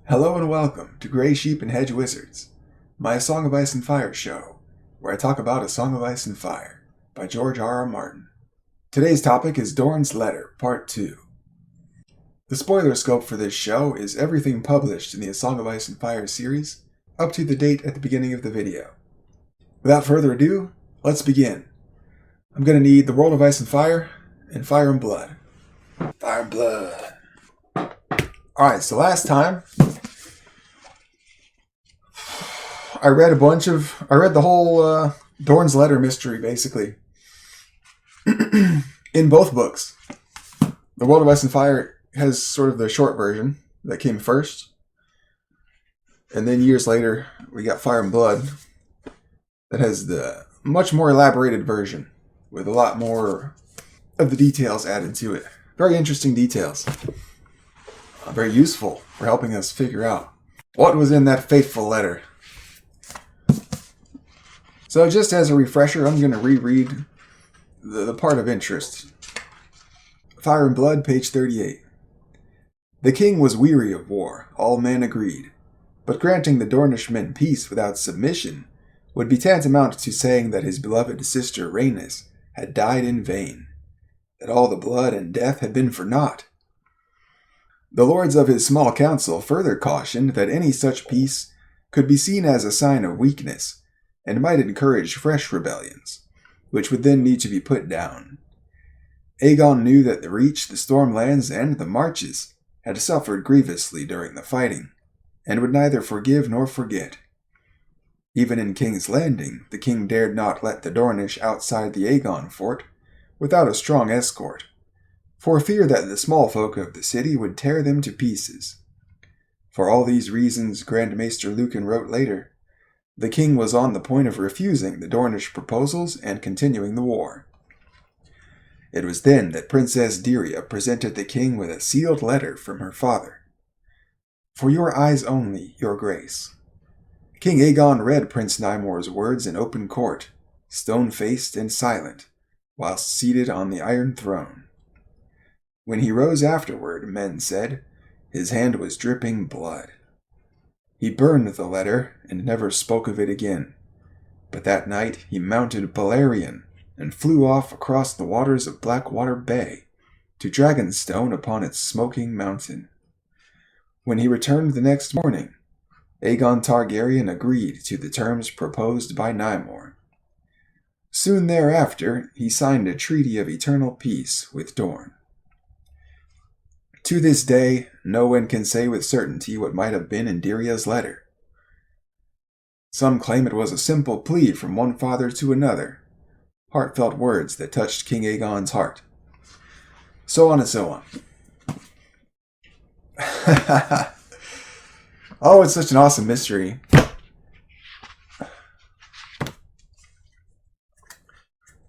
Hello and welcome to Grey Sheep and Hedge Wizards, my Song of Ice and Fire show, where I talk about A Song of Ice and Fire by George R.R. Martin. Today's topic is Dorne's Letter, Part 2. The spoiler scope for this show is everything published in the A Song of Ice and Fire series, up to the date at the beginning of the video. Without further ado, let's begin. I'm going to need the World of Ice and Fire and Blood. Fire and Blood. Alright, so last time, I read the whole Dorne's Letter mystery, basically, in both books. The World of Ice and Fire has sort of the short version that came first, and then years later, we got Fire and Blood that has the much more elaborated version, with a lot more of the details added to it. Very interesting details. Very useful for helping us figure out what was in that fateful letter. So just as a refresher, I'm going to reread the part of interest. Fire and Blood, page 38. The king was weary of war, all men agreed. But granting the Dornish men peace without submission would be tantamount to saying that his beloved sister Rhaenys had died in vain, that all the blood and death had been for naught. The lords of his small council further cautioned that any such peace could be seen as a sign of weakness, and might encourage fresh rebellions, which would then need to be put down. Aegon knew that the Reach, the Stormlands, and the Marches had suffered grievously during the fighting, and would neither forgive nor forget. Even in King's Landing, the king dared not let the Dornish outside the Aegon fort without a strong escort, for fear that the small folk of the city would tear them to pieces. For all these reasons, Grand Maester Lucan wrote later, the king was on the point of refusing the Dornish proposals and continuing the war. It was then that Princess Dyria presented the king with a sealed letter from her father. For your eyes only, your grace. King Aegon read Prince Nymore's words in open court, stone-faced and silent, whilst seated on the Iron Throne. When he rose afterward, men said, his hand was dripping blood. He burned the letter and never spoke of it again. But that night he mounted Balerion and flew off across the waters of Blackwater Bay to Dragonstone upon its smoking mountain. When he returned the next morning, Aegon Targaryen agreed to the terms proposed by Nymore. Soon thereafter, he signed a treaty of eternal peace with Dorne. To this day, no one can say with certainty what might have been in Dyria's letter. Some claim it was a simple plea from one father to another, heartfelt words that touched King Aegon's heart. So on and so on. Oh, it's such an awesome mystery.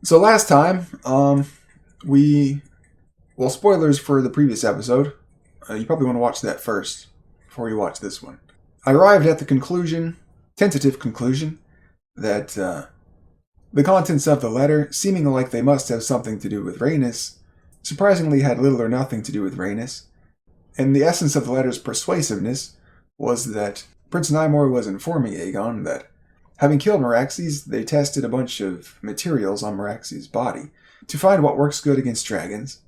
So last time, spoilers for the previous episode. You probably want to watch that first before you watch this one. I arrived at the tentative conclusion, that the contents of the letter, seeming like they must have something to do with Rhaenys, surprisingly had little or nothing to do with Rhaenys. And the essence of the letter's persuasiveness was that Prince Nymore was informing Aegon that, having killed Meraxes, they tested a bunch of materials on Meraxes' body to find what works good against dragons.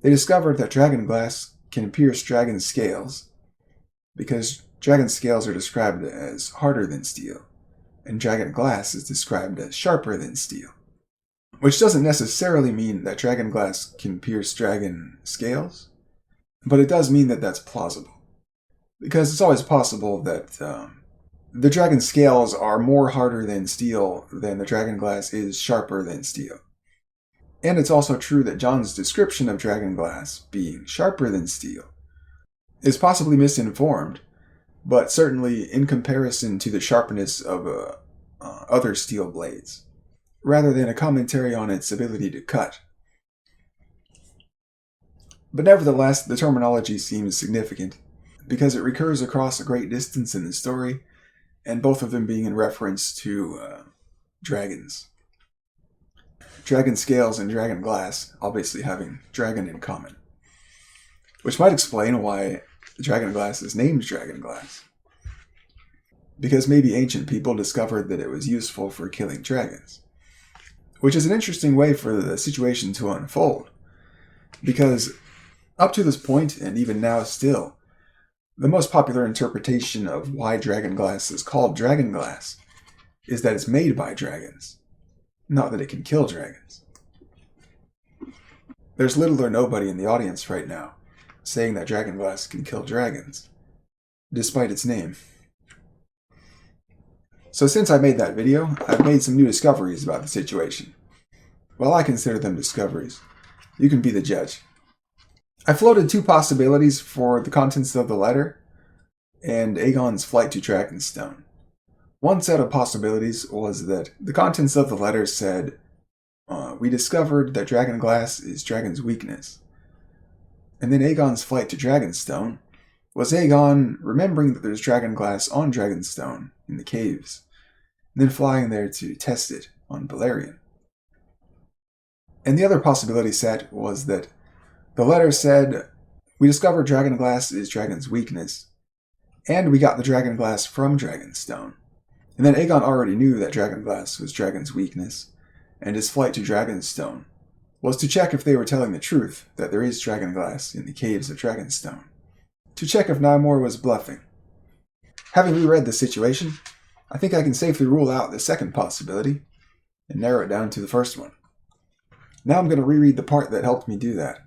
They discovered that dragon glass can pierce dragon scales, because dragon scales are described as harder than steel, and dragon glass is described as sharper than steel. Which doesn't necessarily mean that dragon glass can pierce dragon scales, but it does mean that that's plausible. Because it's always possible that the dragon scales are more harder than steel than the dragon glass is sharper than steel. And it's also true that Jon's description of dragon glass being sharper than steel is possibly misinformed, but certainly in comparison to the sharpness of other steel blades, rather than a commentary on its ability to cut. But nevertheless, the terminology seems significant, because it recurs across a great distance in the story, and both of them being in reference to dragons. Dragon scales and dragon glass obviously having dragon in common. Which might explain why the dragonglass is named dragonglass. Because maybe ancient people discovered that it was useful for killing dragons. Which is an interesting way for the situation to unfold. Because up to this point, and even now still, the most popular interpretation of why dragonglass is called dragonglass is that it's made by dragons, not that it can kill dragons. There's little or nobody in the audience right now saying that dragonglass can kill dragons, despite its name. So since I made that video, I've made some new discoveries about the situation. Well, I consider them discoveries. You can be the judge. I floated two possibilities for the contents of the letter and Aegon's flight to Dragonstone. One set of possibilities was that the contents of the letter said, we discovered that dragonglass is dragon's weakness. And then Aegon's flight to Dragonstone was Aegon remembering that there's dragonglass on Dragonstone in the caves, and then flying there to test it on Balerion. And the other possibility set was that the letter said, we discovered dragonglass is dragon's weakness, and we got the dragonglass from Dragonstone. And then Aegon already knew that dragonglass was dragon's weakness, and his flight to Dragonstone was to check if they were telling the truth that there is dragonglass in the caves of Dragonstone, to check if Nymor was bluffing. Having reread the situation, I think I can safely rule out the second possibility and narrow it down to the first one. Now I'm going to reread the part that helped me do that.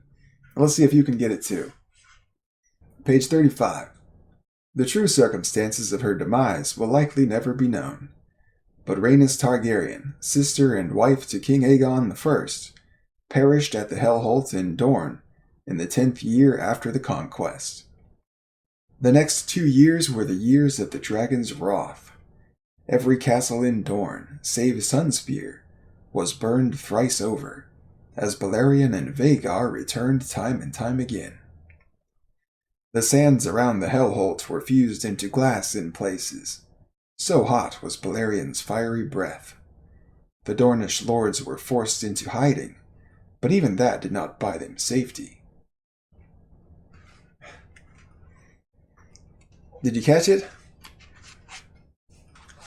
Let's see if you can get it too. Page 35. The true circumstances of her demise will likely never be known. But Rhaenys Targaryen, sister and wife to King Aegon I, perished at the Hellholt in Dorne in the 10th year after the conquest. The next 2 years were the years of the dragon's wrath. Every castle in Dorne, save Sunspear, was burned thrice over, as Balerion and Vhagar returned time and time again. The sands around the Hellholt were fused into glass in places. So hot was Balerion's fiery breath. The Dornish lords were forced into hiding, but even that did not buy them safety. Did you catch it?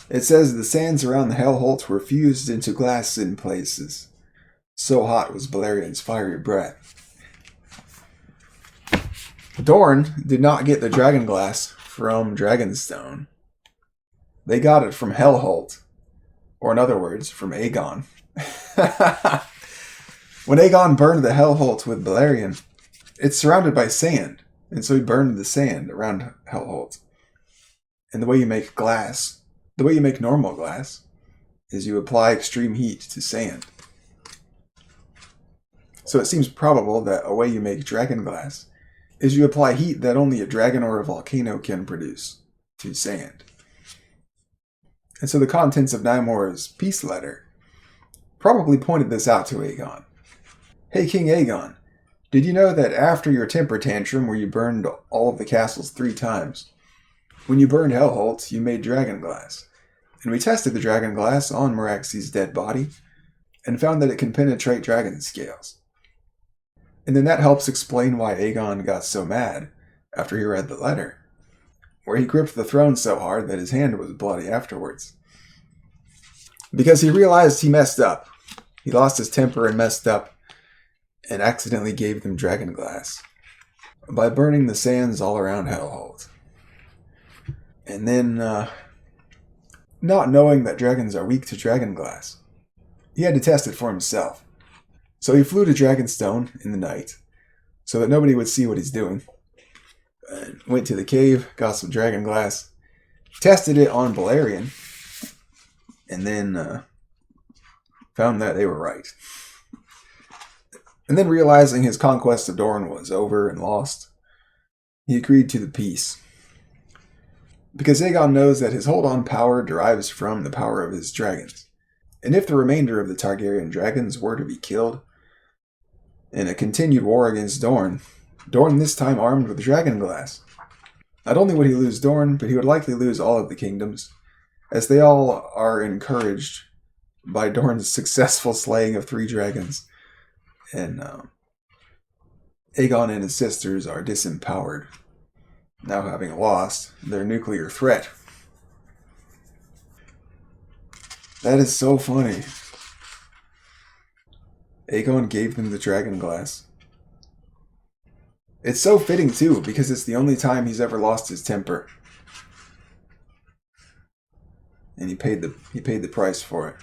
It says the sands around the Hellholt were fused into glass in places. So hot was Balerion's fiery breath. Dorne did not get the dragonglass from Dragonstone. They got it from Hellholt, or in other words, from Aegon. When Aegon burned the Hellholt with Balerion, it's surrounded by sand, and so he burned the sand around Hellholt. And the way you make glass, the way you make normal glass, is you apply extreme heat to sand. So it seems probable that a way you make dragonglass is you apply heat that only a dragon or a volcano can produce to sand. And so the contents of Nymor's peace letter probably pointed this out to Aegon. Hey, King Aegon, did you know that after your temper tantrum where you burned all of the castles 3 times, when you burned Hellholt, you made dragonglass? And we tested the dragonglass on Meraxi's dead body and found that it can penetrate dragon scales. And then that helps explain why Aegon got so mad after he read the letter, where he gripped the throne so hard that his hand was bloody afterwards. Because he realized he messed up. He lost his temper and messed up, and accidentally gave them dragonglass by burning the sands all around Hellholt. And then, not knowing that dragons are weak to dragonglass, he had to test it for himself. So he flew to Dragonstone in the night, so that nobody would see what he's doing. And went to the cave, got some dragonglass, tested it on Balerion, and then found that they were right. And then realizing his conquest of Dorne was over and lost, he agreed to the peace. Because Aegon knows that his hold on power derives from the power of his dragons. And if the remainder of the Targaryen dragons were to be killed in a continued war against Dorne this time armed with dragonglass, not only would he lose Dorne, but he would likely lose all of the kingdoms, as they all are encouraged by Dorne's successful slaying of 3 dragons. And Aegon and his sisters are disempowered now having lost their nuclear threat. That is so funny. Aegon gave them the dragon glass. It's so fitting too, because it's the only time he's ever lost his temper. And he paid the price for it.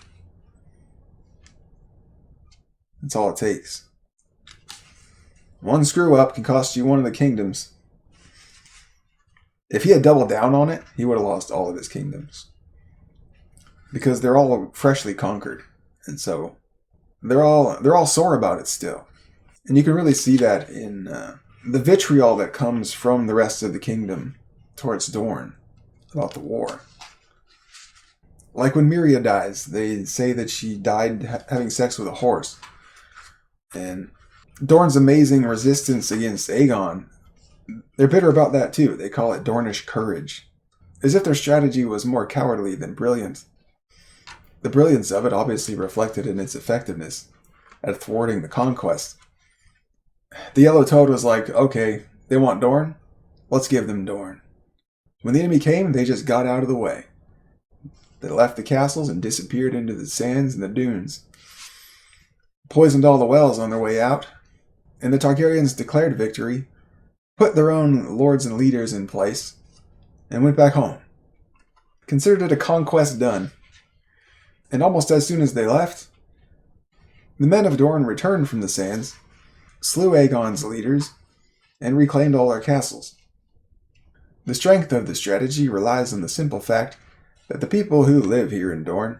That's all it takes. One screw up can cost you one of the kingdoms. If he had doubled down on it, he would have lost all of his kingdoms. Because they're all freshly conquered. And so they're all sore about it still. And you can really see that in the vitriol that comes from the rest of the kingdom towards Dorne about the war. Like when Miria dies, they say that she died having sex with a horse. And Dorne's amazing resistance against Aegon, they're bitter about that too. They call it Dornish Courage. As if their strategy was more cowardly than brilliant. The brilliance of it obviously reflected in its effectiveness at thwarting the conquest. The Yellow Toad was like, okay, they want Dorne? Let's give them Dorne. When the enemy came, they just got out of the way. They left the castles and disappeared into the sands and the dunes. Poisoned all the wells on their way out, and the Targaryens declared victory, put their own lords and leaders in place, and went back home. Considered it a conquest done. And almost as soon as they left, the men of Dorne returned from the sands, slew Aegon's leaders, and reclaimed all their castles. The strength of the strategy relies on the simple fact that the people who live here in Dorne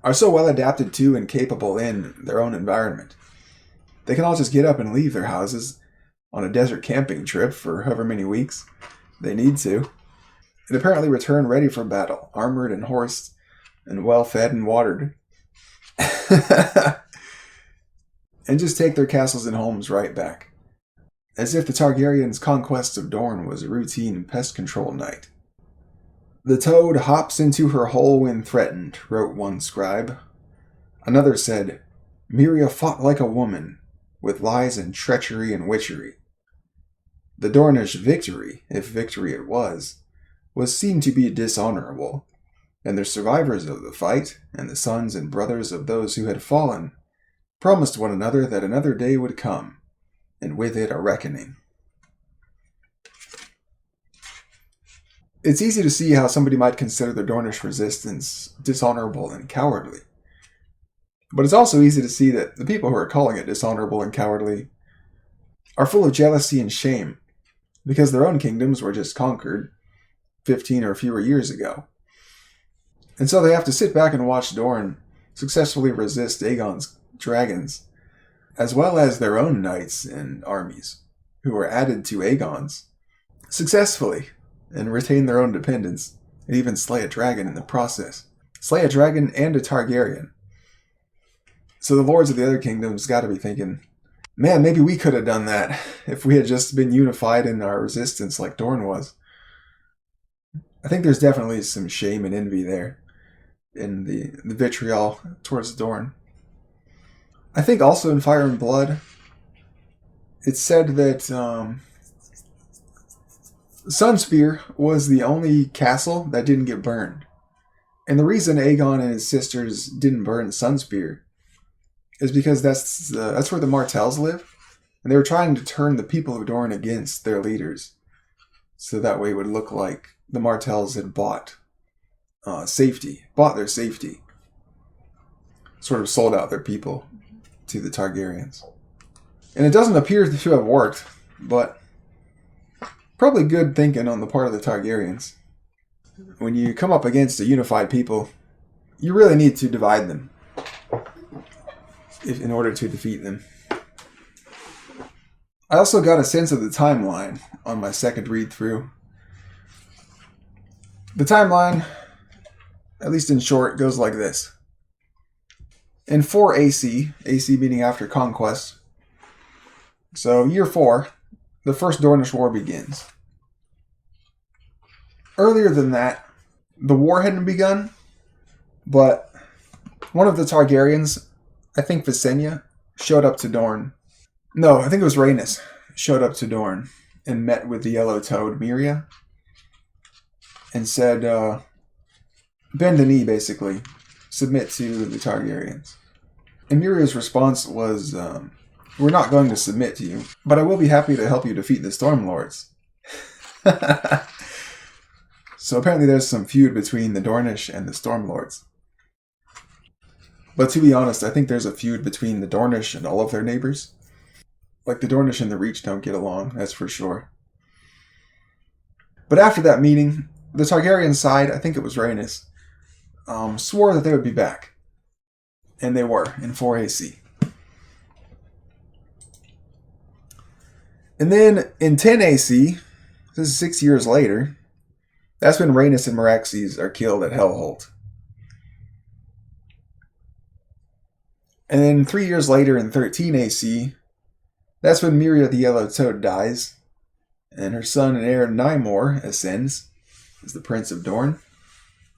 are so well adapted to and capable in their own environment. They can all just get up and leave their houses on a desert camping trip for however many weeks they need to, and apparently return ready for battle, armored and horsed, and well-fed and watered. And just take their castles and homes right back. As if the Targaryens' conquest of Dorne was a routine pest control night. The toad hops into her hole when threatened, wrote one scribe. Another said, Miria fought like a woman, with lies and treachery and witchery. The Dornish victory, if victory it was seen to be dishonorable, and the survivors of the fight, and the sons and brothers of those who had fallen, promised one another that another day would come, and with it a reckoning. It's easy to see how somebody might consider the Dornish resistance dishonorable and cowardly. But it's also easy to see that the people who are calling it dishonorable and cowardly are full of jealousy and shame, because their own kingdoms were just conquered 15 or fewer years ago. And so they have to sit back and watch Dorne successfully resist Aegon's dragons, as well as their own knights and armies, who were added to Aegon's, successfully, and retain their own dependence, and even slay a dragon in the process. Slay a dragon and a Targaryen. So the lords of the other kingdoms got to be thinking, man, maybe we could have done that if we had just been unified in our resistance like Dorne was. I think there's definitely some shame and envy there in the vitriol towards Dorne. I think also in Fire and Blood, it's said that Sunspear was the only castle that didn't get burned. And the reason Aegon and his sisters didn't burn Sunspear is because that's where the Martells live. And they were trying to turn the people of Dorne against their leaders. So that way it would look like the Martells had bought their safety. Sort of sold out their people to the Targaryens. And it doesn't appear to have worked, but probably good thinking on the part of the Targaryens. When you come up against a unified people, you really need to divide them in order to defeat them. I also got a sense of the timeline on my second read through. The timeline, at least in short, goes like this. In 4 AC, AC meaning after conquest, so year 4, the First Dornish War begins. Earlier than that, the war hadn't begun, but one of the Targaryens, I think Visenya, showed up to Dorne. No, I think it was Rhaenys, showed up to Dorne and met with the yellow-toed Miria and said, bend the knee, basically. Submit to the Targaryens. And Miria's response was, we're not going to submit to you, but I will be happy to help you defeat the Stormlords. So apparently there's some feud between the Dornish and the Stormlords. But to be honest, I think there's a feud between the Dornish and all of their neighbors. Like, the Dornish and the Reach don't get along, that's for sure. But after that meeting, the Targaryen side, I think it was Rhaenys, swore that they would be back. And they were, in 4 AC. And then, in 10 AC, this is 6 years later, that's when Rhaenys and Meraxes are killed at Hellholt. And then 3 years later, in 13 AC, that's when Miria the Yellow-Toed dies, and her son and heir Nymor ascends as the Prince of Dorne,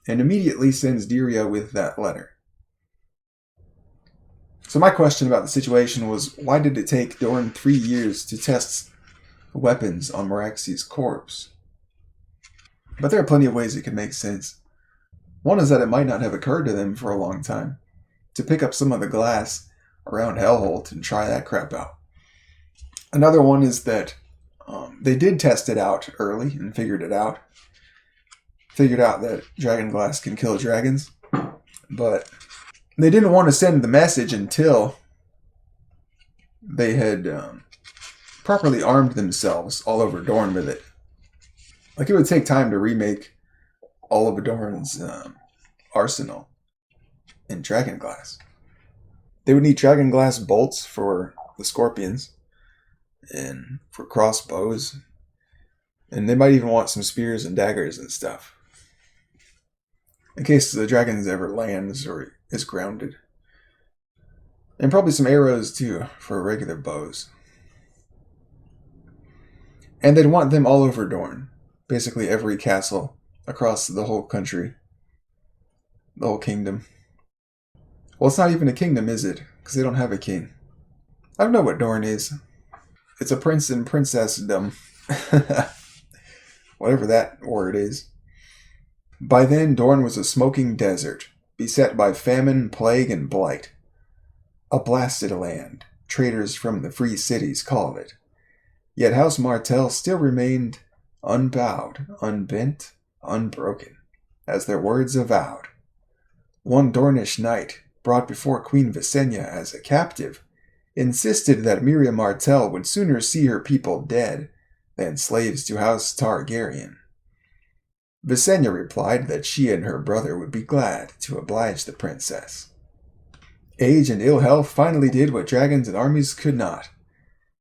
and immediately sends Dyria with that letter. So my question about the situation was, why did it take Dorne 3 years to test weapons on Meraxes' corpse? But there are plenty of ways it could make sense. One is that it might not have occurred to them for a long time to pick up some of the glass around Hellholt and try that crap out. Another one is that they did test it out early and figured it out. Figured out that dragon glass can kill dragons. But they didn't want to send the message until they had properly armed themselves all over Dorne with it. Like, it would take time to remake all of Dorne's arsenal in dragon glass. They would need dragon glass bolts for the scorpions and for crossbows, and they might even want some spears and daggers and stuff in case the dragons ever lands or is grounded, and probably some arrows too for regular bows. And they'd want them all over Dorne, basically every castle across the whole country, the whole kingdom. Well, it's not even a kingdom, is it? Because they don't have a king. I don't know what Dorne is. It's a prince and princessdom. Whatever that word is. By then, Dorne was a smoking desert, beset by famine, plague, and blight. A blasted land, traders from the free cities called it. Yet House Martell still remained unbowed, unbent, unbroken, as their words avowed. One Dornish knight, brought before Queen Visenya as a captive, insisted that Miria Martell would sooner see her people dead than slaves to House Targaryen. Visenya replied that she and her brother would be glad to oblige the princess. Age and ill health finally did what dragons and armies could not.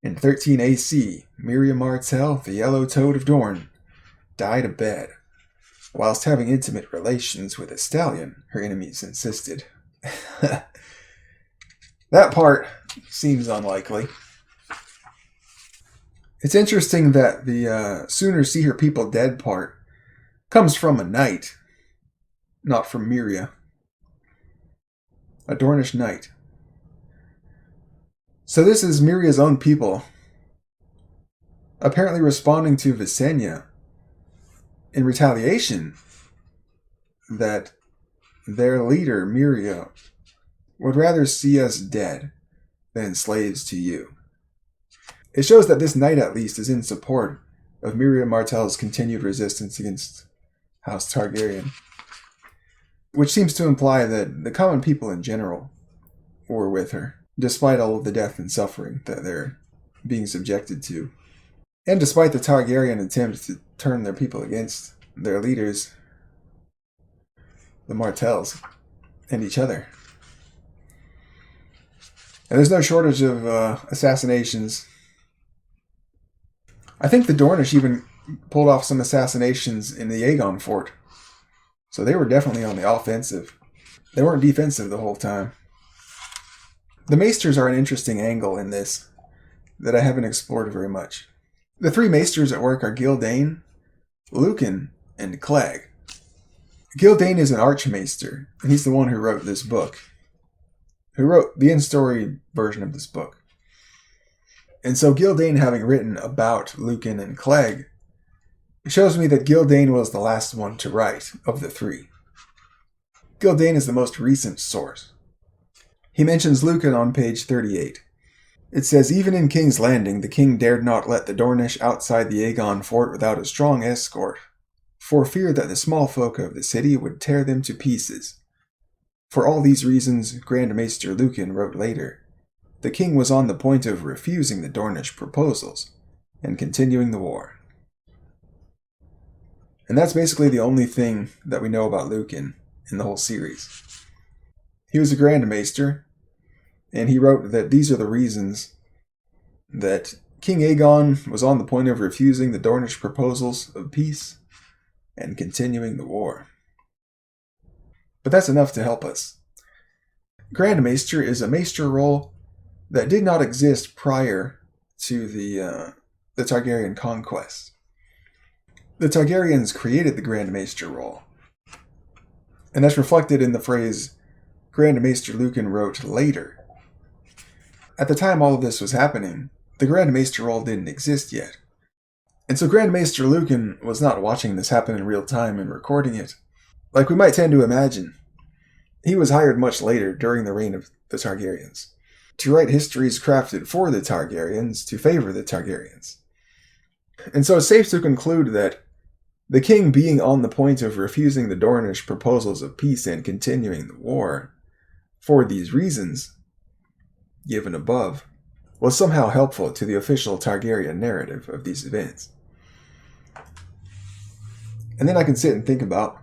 In 13 AC, Miria Martell, the Yellow-Toed of Dorne, died of bed, whilst having intimate relations with a stallion, her enemies insisted. That part seems unlikely. It's interesting that the sooner see her people dead part comes from a knight, not from Miria. A Dornish knight. So this is Miria's own people, apparently responding to Visenya in retaliation that their leader, Miria, would rather see us dead than slaves to you. It shows that this knight, at least, is in support of Miria Martell's continued resistance against House Targaryen, which seems to imply that the common people in general were with her, despite all of the death and suffering that they're being subjected to, and despite the Targaryen attempt to turn their people against their leaders, the Martells, and each other. And there's no shortage of assassinations. I think the Dornish even pulled off some assassinations in the Aegon fort. So they were definitely on the offensive. They weren't defensive the whole time. The Maesters are an interesting angle in this that I haven't explored very much. The three Maesters at work are Gildane, Lucan, and Clegg. Gildane is an Archmaester, and he's the one who wrote this book. Who wrote the in-story version of this book. And so Gildane, having written about Lucan and Clegg, shows me that Gildane was the last one to write of the three. Gildane is the most recent source. He mentions Lucan on page 38. It says, "Even in King's Landing, the king dared not let the Dornish outside the Aegon fort without a strong escort, for fear that the small folk of the city would tear them to pieces. For all these reasons, Grand Maester Lucan wrote later, the king was on the point of refusing the Dornish proposals and continuing the war." And that's basically the only thing that we know about Lucan in the whole series. He was a Grand Maester, and he wrote that these are the reasons that King Aegon was on the point of refusing the Dornish proposals of peace and continuing the war. But that's enough to help us. Grand Maester is a maester role that did not exist prior to the Targaryen conquest. The Targaryens created the Grand Maester role, and that's reflected in the phrase, Grand Maester Lucan wrote later. At the time all of this was happening, the Grand Maester role didn't exist yet. And so Grand Maester Lucan was not watching this happen in real time and recording it, like we might tend to imagine. He was hired much later, during the reign of the Targaryens, to write histories crafted for the Targaryens to favor the Targaryens. And so it's safe to conclude that the king being on the point of refusing the Dornish proposals of peace and continuing the war, for these reasons, given above, was somehow helpful to the official Targaryen narrative of these events. And then I can sit and think about,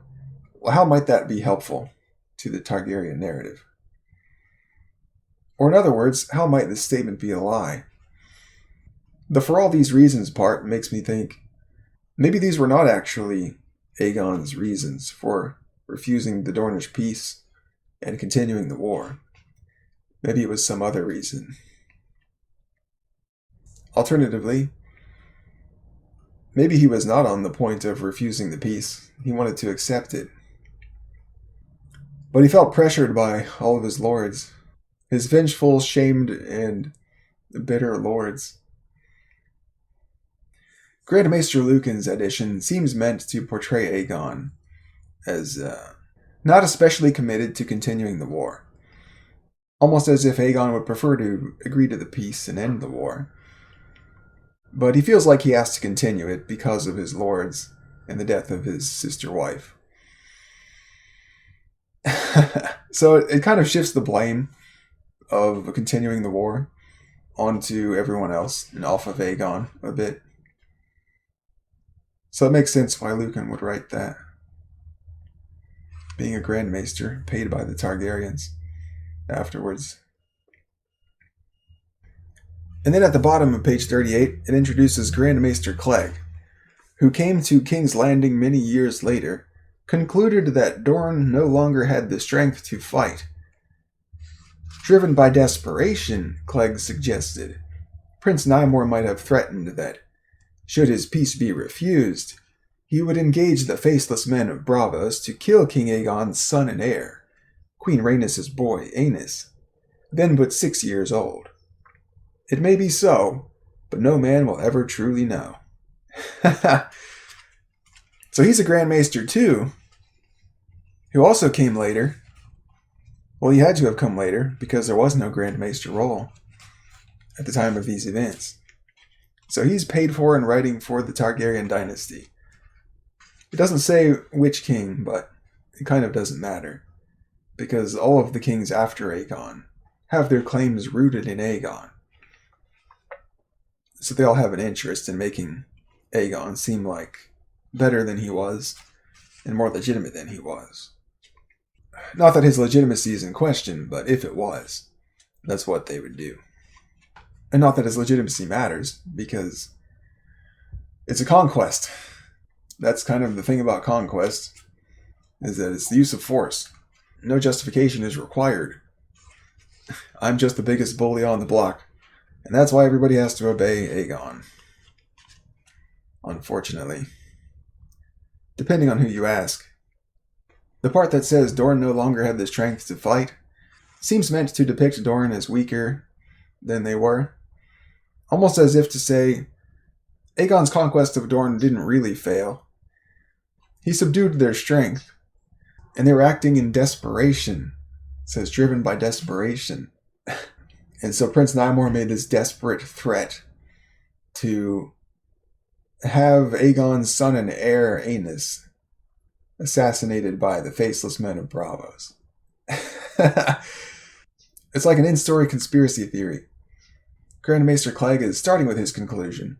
well, how might that be helpful to the Targaryen narrative? Or in other words, how might this statement be a lie? The "for all these reasons" part makes me think, maybe these were not actually Aegon's reasons for refusing the Dornish peace and continuing the war. Maybe it was some other reason. Alternatively, maybe he was not on the point of refusing the peace. He wanted to accept it. But he felt pressured by all of his lords, his vengeful, shamed, and bitter lords. Grand Maester Lucan's edition seems meant to portray Aegon as not especially committed to continuing the war. Almost as if Aegon would prefer to agree to the peace and end the war. But he feels like he has to continue it because of his lords and the death of his sister wife. So it kind of shifts the blame of continuing the war onto everyone else and off of Aegon a bit. So it makes sense why Lucan would write that. Being a Grand Maester, paid by the Targaryens afterwards. And then at the bottom of page 38, it introduces Grand Maester Clegg, who came to King's Landing many years later, concluded that Dorne no longer had the strength to fight. Driven by desperation, Clegg suggested, Prince Nymor might have threatened that, should his peace be refused, he would engage the faceless men of Braavos to kill King Aegon's son and heir, Queen Rhaenys' boy, Aenys, then but 6 years old. It may be so, but no man will ever truly know. So he's a Grand Maester too, who also came later. Well, he had to have come later, because there was no Grand Maester role at the time of these events. So he's paid for and writing for the Targaryen dynasty. It doesn't say which king, but it kind of doesn't matter, because all of the kings after Aegon have their claims rooted in Aegon. So they all have an interest in making Aegon seem like better than he was and more legitimate than he was. Not that his legitimacy is in question, but if it was, that's what they would do. And not that his legitimacy matters, because it's a conquest. That's kind of the thing about conquest, is that it's the use of force. No justification is required. I'm just the biggest bully on the block, and that's why everybody has to obey Aegon. Unfortunately. Depending on who you ask. The part that says Dorne no longer had the strength to fight seems meant to depict Dorne as weaker than they were. almost as if to say, Aegon's conquest of Dorne didn't really fail. He subdued their strength, and they were acting in desperation. It says, driven by desperation. And so Prince Nymor made this desperate threat to have Aegon's son and heir, Aenys, assassinated by the faceless men of Bravos. It's like an in-story conspiracy theory. Grand Maester Clegg is starting with his conclusion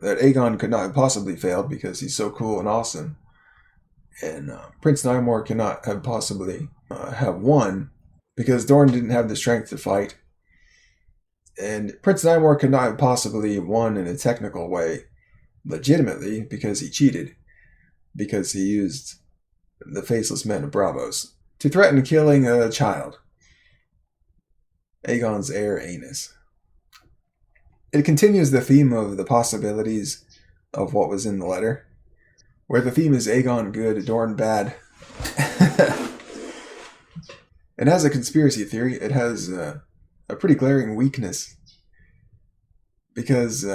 that Aegon could not have possibly failed because he's so cool and awesome. And Prince Nymor cannot have possibly have won because Dorne didn't have the strength to fight. And Prince Nymor could not have possibly won in a technical way, legitimately, because he cheated. Because he used the faceless men of Bravos to threaten killing a child. Aegon's heir, Aenys. It continues the theme of the possibilities of what was in the letter, where the theme is Aegon good, Dorne bad. And as a conspiracy theory, it has a pretty glaring weakness, because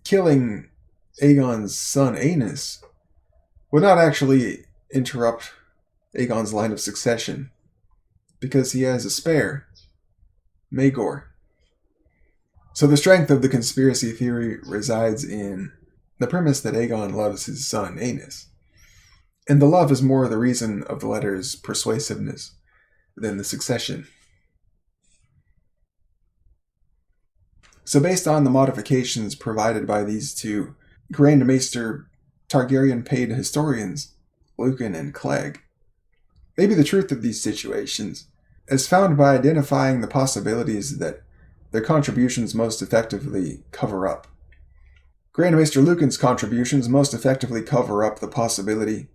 killing Aegon's son Aenys would not actually interrupt Aegon's line of succession, because he has a spare, Maegor. So the strength of the conspiracy theory resides in the premise that Aegon loves his son Aenys, and the love is more the reason of the letter's persuasiveness than the succession. So based on the modifications provided by these two Grand Maester Targaryen paid historians, Lucan and Clegg, maybe the truth of these situations is found by identifying the possibilities that their contributions most effectively cover up. Grand Maester Lucan's contributions most effectively cover up the possibility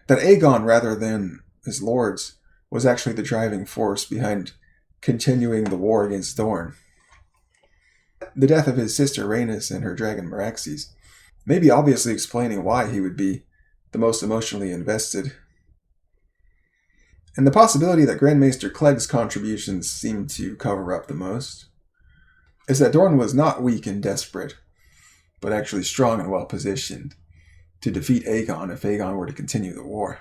that Aegon, rather than his lords, was actually the driving force behind continuing the war against Dorne. The death of his sister Rhaenys and her dragon Meraxes may be obviously explaining why he would be the most emotionally invested. And the possibility that Grand Maester Clegg's contributions seem to cover up the most is that Dorne was not weak and desperate, but actually strong and well-positioned to defeat Aegon if Aegon were to continue the war.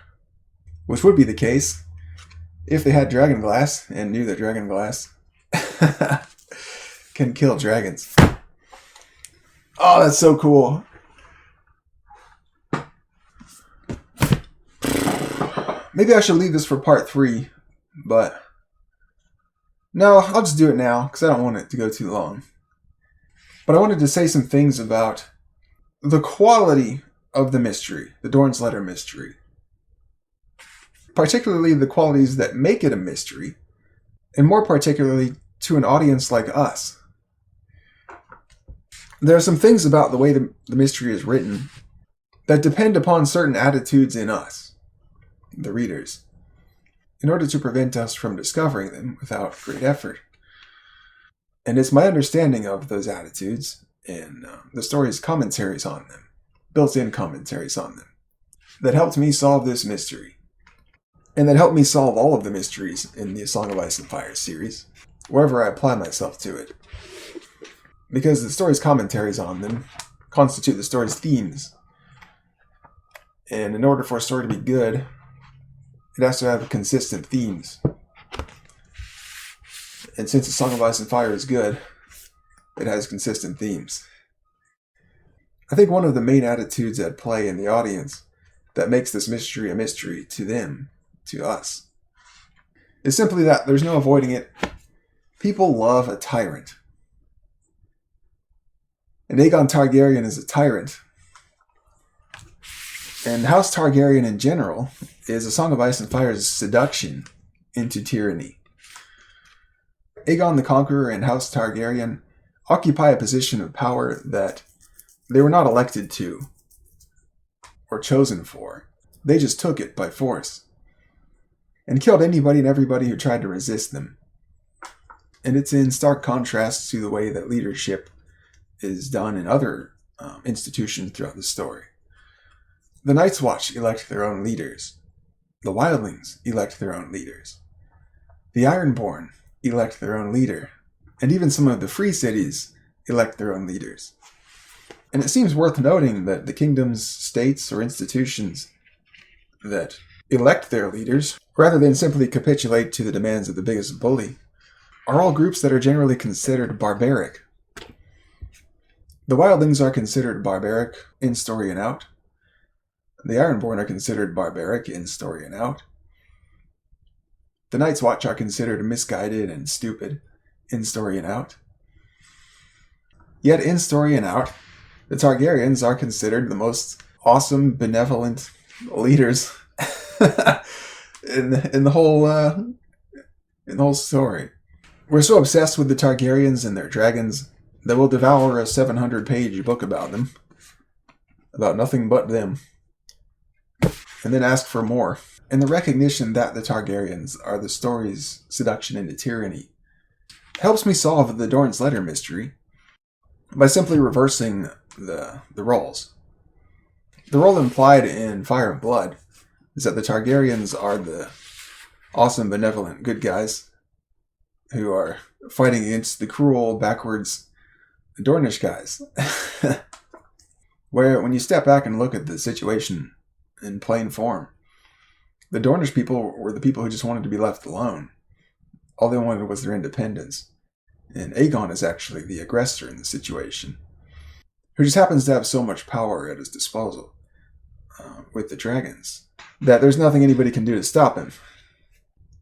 Which would be the case if they had dragonglass and knew that dragonglass can kill dragons. Oh, that's so cool. Maybe I should leave this for part 3, but no, I'll just do it now because I don't want it to go too long. But I wanted to say some things about the quality of the mystery, the Dorne's Letter mystery. Particularly the qualities that make it a mystery, and more particularly to an audience like us. There are some things about the way the mystery is written that depend upon certain attitudes in us, the readers, in order to prevent us from discovering them without great effort. And it's my understanding of those attitudes and the story's commentaries on them, built-in commentaries on them, that helped me solve this mystery. And that helped me solve all of the mysteries in the A Song of Ice and Fire series, wherever I apply myself to it. Because the story's commentaries on them constitute the story's themes. And in order for a story to be good, it has to have consistent themes. And since A Song of Ice and Fire is good, it has consistent themes. I think one of the main attitudes at play in the audience that makes this mystery a mystery to them, to us, is simply that there's no avoiding it. People love a tyrant. And Aegon Targaryen is a tyrant. And House Targaryen in general is A Song of Ice and Fire's seduction into tyranny. Aegon the Conqueror and House Targaryen occupy a position of power that they were not elected to or chosen for. They just took it by force and killed anybody and everybody who tried to resist them. And it's in stark contrast to the way that leadership is done in other institutions throughout the story. The Night's Watch elect their own leaders. The Wildlings elect their own leaders. The Ironborn elect their own leader. And even some of the free cities elect their own leaders. And it seems worth noting that the kingdoms, states, or institutions that elect their leaders, rather than simply capitulate to the demands of the biggest bully, are all groups that are generally considered barbaric. The Wildlings are considered barbaric in story and out. The Ironborn are considered barbaric in story and out. The Night's Watch are considered misguided and stupid in story and out. Yet in story and out, the Targaryens are considered the most awesome, benevolent leaders in the whole story. We're so obsessed with the Targaryens and their dragons that we'll devour a 700-page book about them, about nothing but them, and then ask for more. And the recognition that the Targaryens are the story's seduction into tyranny helps me solve the Dorne's letter mystery by simply reversing the roles. The role implied in Fire and Blood is that the Targaryens are the awesome, benevolent good guys who are fighting against the cruel, backwards Dornish guys. Where, when you step back and look at the situation in plain form, the Dornish people were the people who just wanted to be left alone. All they wanted was their independence. And Aegon is actually the aggressor in the situation, who just happens to have so much power at his disposal with the dragons that there's nothing anybody can do to stop him.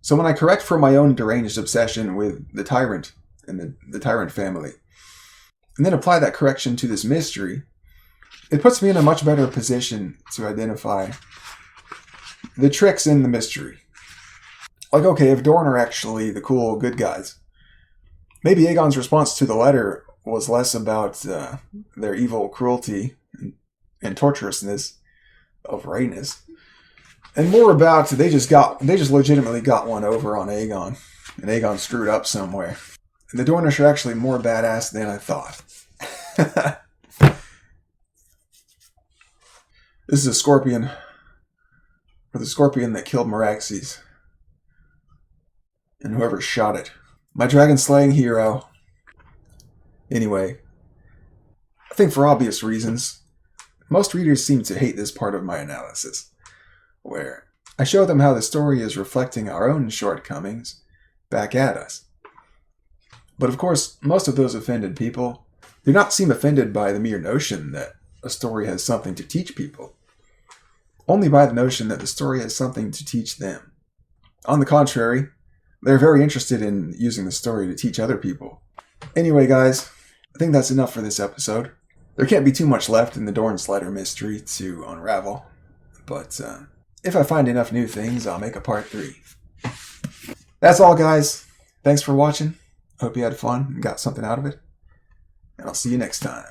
So when I correct for my own deranged obsession with the tyrant and the tyrant family, and then apply that correction to this mystery, it puts me in a much better position to identify the tricks in the mystery. Like, okay, if Dorne are actually the cool good guys, maybe Aegon's response to the letter was less about their evil cruelty and torturousness of Rhaenys, and more about they just legitimately got one over on Aegon, and Aegon screwed up somewhere. And the Dornish are actually more badass than I thought. This is a scorpion, or the scorpion that killed Meraxes, and whoever shot it. My dragon-slaying hero. Anyway, I think for obvious reasons, most readers seem to hate this part of my analysis, where I show them how the story is reflecting our own shortcomings back at us. But of course, most of those offended people do not seem offended by the mere notion that a story has something to teach people, only by the notion that the story has something to teach them. On the contrary, they're very interested in using the story to teach other people. Anyway, guys, I think that's enough for this episode. There can't be too much left in the Dorne's letter mystery to unravel, but if I find enough new things, I'll make a part 3. That's all, guys. Thanks for watching. Hope you had fun and got something out of it. And I'll see you next time.